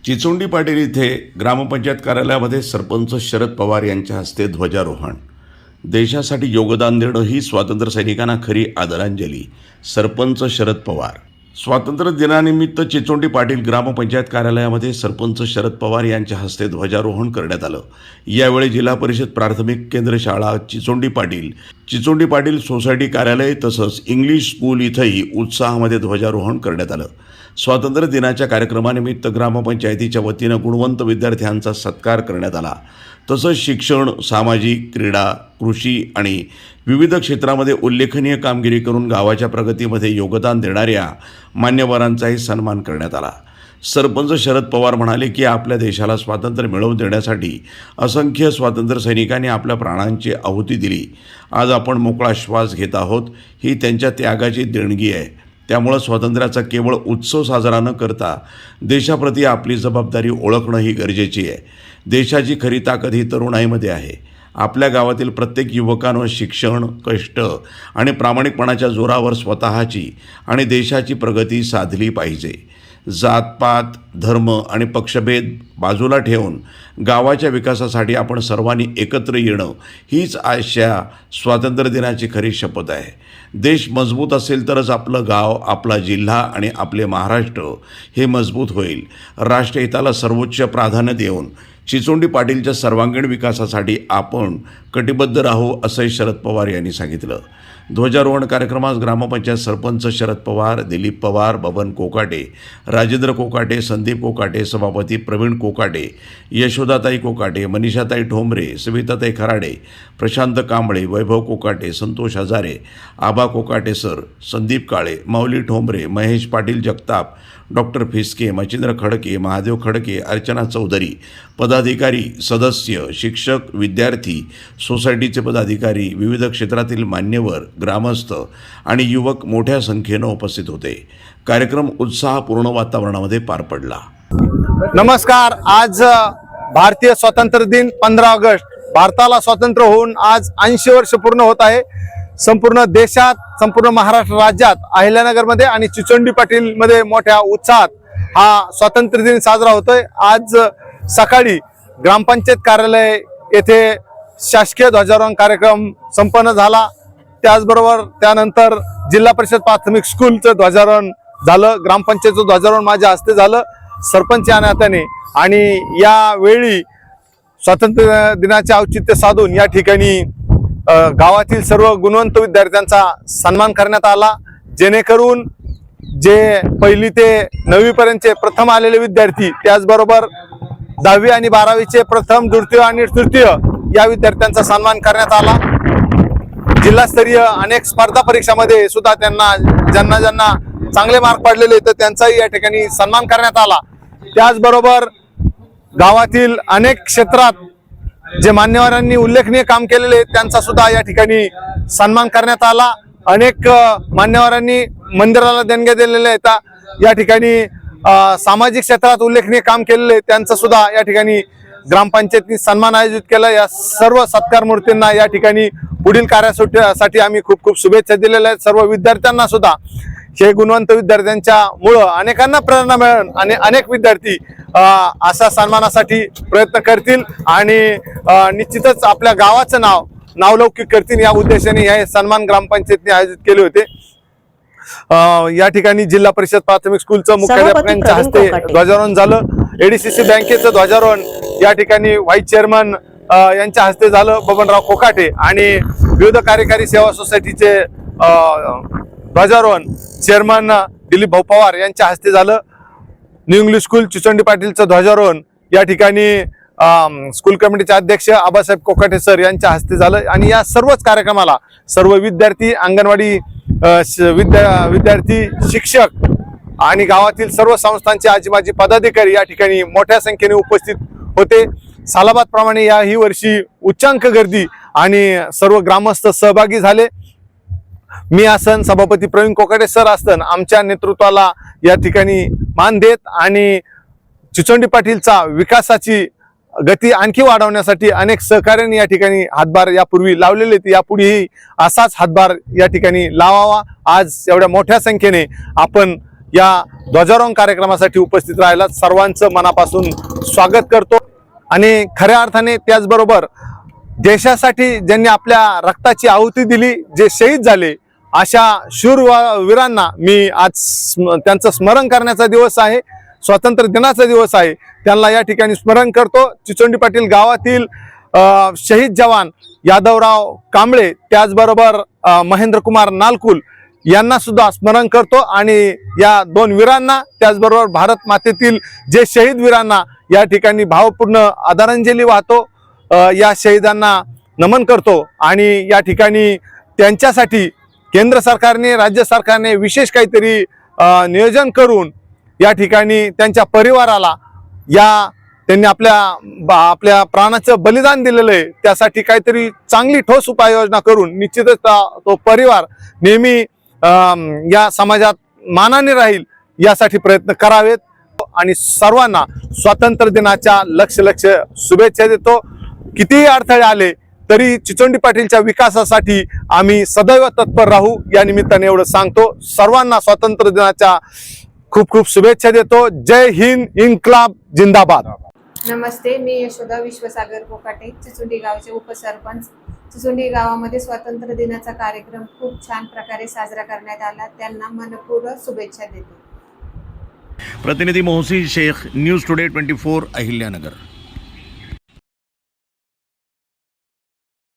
चिचोंडी पाटील इथे ग्रामपंचायत कार्यालयामध्ये सरपंच शरद पवार यांच्या हस्ते ध्वजारोहण। देशासाठी योगदान देणं ही स्वातंत्र्य सैनिकांना खरी आदरांजली। सरपंच शरद पवार। स्वातंत्र्य दिनानिमित्त चिचोंडी पाटील ग्रामपंचायत कार्यालयामध्ये सरपंच शरद पवार यांच्या हस्ते ध्वजारोहण करण्यात आलं। यावेळी जिल्हा परिषद प्राथमिक केंद्र शाळा चिचोंडी पाटील सोसायटी कार्यालय तसंच इंग्लिश स्कूल इथंही उत्साहामध्ये ध्वजारोहण करण्यात आलं। स्वातंत्र्य दिनाच्या कार्यक्रमानिमित्त ग्रामपंचायतीच्या वतीनं गुणवंत विद्यार्थ्यांचा सत्कार करण्यात आला। तसंच शिक्षण, सामाजिक, क्रीडा, कृषी आणि विविध क्षेत्रामध्ये उल्लेखनीय कामगिरी करून गावाच्या प्रगतीमध्ये योगदान देणाऱ्या मान्यवरांचाही सन्मान करण्यात आला। सरपंच शरद पवार म्हणाले की आपल्या देशाला स्वातंत्र्य मिळवून देण्यासाठी असंख्य स्वातंत्र्य सैनिकांनी आपल्या प्राणांची आहुती दिली। आज आपण मोकळा श्वास घेत आहोत, ही त्यांच्या त्यागाची देणगी आहे। त्यामुळे स्वातंत्र्याचा केवळ उत्सव साजरा न करता देशाप्रती आपली जबाबदारी ओळखणं ही गरजेची आहे। देशाची खरी ताकद ही तरुणाईमध्ये आहे। आपल्या गावातील प्रत्येक युवकानं शिक्षण, कष्ट आणि प्रामाणिकपणाच्या जोरावर स्वतःची आणि देशाची प्रगती साधली पाहिजे। जातपात, धर्म आणि पक्षभेद बाजूला ठेवून गावाच्या विकासासाठी आपण सर्वांनी एकत्र येणं हीच आजच्या स्वातंत्र्य दिनाची खरी शपथ आहे। देश मजबूत असेल तरच आपलं गाव, आपला जिल्हा आणि आपले महाराष्ट्र हे मजबूत होईल। राष्ट्रहिताला सर्वोच्च प्राधान्य देऊन चिचोंडी पाटीलच्या सर्वांगीण विकासासाठी आपण कटिबद्ध राहू, असंही शरद पवार यांनी सांगितलं। ध्वजारोहण कार्यक्रमास ग्रामपंचायत सरपंच शरद पवार, दिलीप पवार, बबन कोकाटे, राजेंद्र कोकाटे, संदीप कोकाटे, सभापती प्रवीण कोकाटे, यशोदाताई कोकाटे, मनीषाताई ठोंबरे, सविताताई खराडे, प्रशांत कांबळे, वैभव कोकाटे, संतोष हजारे, आबा कोकाटे सर, संदीप काळे, माऊली ठोंबरे, महेश पाटील जगताप, डॉक्टर फिसके, मचिंद्र खडके, महादेव खडके, अर्चना चौधरी, पदाधिकारी, सदस्य, शिक्षक, विद्यार्थी, सोसायटीचे पदाधिकारी, विविध क्षेत्रातील मान्यवर, ग्रामस्थ आणि युवक मोठ्या संख्येनं उपस्थित होते। कार्यक्रम उत्साहपूर्ण वातावरणामध्ये पार पडला। नमस्कार। आज भारतीय स्वातंत्र्य दिन 15 ऑगस्ट, भारताला स्वातंत्र्य होऊन आज 80 वर्ष पूर्ण होत आहे। संपूर्ण देशात, संपूर्ण महाराष्ट्र राज्यात, अहिल्यानगरमध्ये आणि चिचोंडी पाटील मध्ये मोठ्या उत्साहात हा स्वातंत्र्य दिन साजरा होतोय। आज सकाळी ग्रामपंचायत कार्यालय येथे शासकीय ध्वजारोहण कार्यक्रम संपन्न झाला। त्याचबरोबर त्यानंतर जिल्हा परिषद प्राथमिक स्कूलचं ध्वजारोहण झालं। ग्रामपंचायतचं ध्वजारोहण माझ्या हस्ते झालं सरपंच या नात्याने। आणि यावेळी स्वातंत्र्य दिनाचे औचित्य साधून या ठिकाणी गावातील सर्व गुणवंत विद्यार्थ्यांचा सन्मान करण्यात आला, जेणेकरून जे 1ली ते 9वी पर्यंतचे प्रथम आलेले विद्यार्थी, त्याचबरोबर 10वी आणि 12वीचे प्रथम, द्वितीय आणि तृतीय या विद्यार्थ्यांचा सन्मान करण्यात आला। जिल्हास्तरीय अनेक स्पर्धा परीक्षामध्ये सुद्धा ज्यांना चांगले मार्क पडलेले तर त्यांचाही या ठिकाणी सन्मान करण्यात आला। त्याचबरोबर गावातील अनेक क्षेत्रात जे मान्यवरांनी उल्लेखनीय काम केलेले त्यांचा सुद्धा या ठिकाणी सन्मान करण्यात आला। अनेक मान्यवरांनी मंदिराला देणग्या दिलेल्या आहेत। या ठिकाणी सामाजिक क्षेत्रात उल्लेखनीय काम केलेले त्यांचा सुद्धा या ठिकाणी ग्रामपंचायतीने सन्मान आयोजित केला। या सर्व सत्कार मूर्तींना या ठिकाणी पुढील कार्यासाठी आम्ही खूप खूप शुभेच्छा दिलेल्या आहेत। सर्व विद्यार्थ्यांना सुद्धा हे गुणवंत विद्यार्थ्यांच्या मुळे अनेकांना प्रेरणा मिळेल आणि अनेक विद्यार्थी अशा सन्मानासाठी प्रयत्न करतील आणि निश्चितच आपल्या गावाचं नावलौकिक करतील। या उद्देशाने हे सन्मान ग्रामपंचायतीने आयोजित केले होते। या ठिकाणी जिल्हा परिषद प्राथमिक स्कूलचं मुख्याध्यापकांच्या हस्ते ध्वजारोहण झालं। एडीसीसी बँकेचं ध्वजारोहण या ठिकाणी व्हाईस चेअरमन यांच्या हस्ते झालं, बबनराव कोकाटे, आणि विविध कार्यकारी सेवा सोसायटीचे ध्वजारोहण चेअरमन दिलीप भाऊ पवार यांच्या हस्ते झालं। न्यू इंग्लिश स्कूल चिचोंडी पाटीलचं ध्वजारोहण या ठिकाणी स्कूल कमिटीचे अध्यक्ष आबासाहेब कोकाटे सर यांच्या हस्ते झालं। आणि या सर्वच कार्यक्रमाला सर्व विद्यार्थी, अंगणवाडी विद्यार्थी, शिक्षक आणि गावातील सर्व संस्थांचे आजी माजी पदाधिकारी या ठिकाणी मोठ्या संख्येने उपस्थित होते। सालाबाद प्रमाणे याही वर्षी उच्चांक गर्दी आणि सर्व ग्रामस्थ सहभागी झाले। मी आसन, सभापती प्रवीण कोकाटे सर असताना आमच्या नेतृत्वाला या ठिकाणी मान देत आणि चिचोंडी पाटीलचा विकासाची गती आणखी वाढवण्यासाठी अनेक सहकार्यांनी या ठिकाणी हातभार यापूर्वी लावलेले, यापुढेही असाच हातभार या ठिकाणी लावावा। आज एवढ्या मोठ्या संख्येने आपण या ध्वजारोहण कार्यक्रमासाठी उपस्थित राहिला सर्वांचं मनापासून स्वागत करतो आणि खऱ्या अर्थाने त्याचबरोबर देशासाठी ज्यांनी आपल्या रक्ताची आहुती दिली, जे शहीद झाले, अशा शूर वीरांना मी आज त्यांचं स्मरण करण्याचा दिवस आहे, स्वातंत्र्य दिनाचा दिवस आहे. त्यांना या ठिकाणी स्मरण करतो. चिचोंडी पाटील गावातील शहीद जवान यादवराव कांबळे, त्याचबरोबर महेंद्रकुमार नालकुल यांना सुद्धा स्मरण करतो आणि या दोन वीरांना, त्याचबरोबर भारत मातेतील जे शहीद वीरांना या ठिकाणी भावपूर्ण आदरांजली वाहतो, या शहीदांना नमन करतो. आणि या ठिकाणी त्यांच्यासाठी केंद्र सरकारने, राज्य सरकारने विशेष काहीतरी नियोजन करून या ठिकाणी त्यांच्या परिवाराला, त्यांनी आपल्या प्राणाचं बलिदान दिलेलं आहे, त्यासाठी काहीतरी चांगली ठोस उपाययोजना करून निश्चितच तो परिवार नेहमी या समाजात मानाने राहील यासाठी प्रयत्न करावेत. आणि सर्वांना स्वातंत्र्य दिनाच्या लक्ष शुभेच्छा देतो. कितीही अडथळे आले तरी चिचोंडी पाटीलच्या विकासासाठी आम्ही सदैव तत्पर राहू, या निमित्ताने एवढं सांगतो. सर्वांना स्वातंत्र्य दिनाच्या खूप शुभेच्छा देतो. जय हिंद, इन्क्लाब जिंदाबाद. नमस्ते, मी यशोदा विश्वसागर कोकाटे, चिचोंडी गावचे उपसरपंच. चिचोंडी गावामध्ये स्वातंत्र्य दिनाचा कार्यक्रम खूप छान प्रकारे साजरा करण्यात आला. त्यांना मनपूर्वक शुभेच्छा देते. प्रतिनिधी मोहसिन शेख, न्यूज टुडे 24, अहिल्यानगर.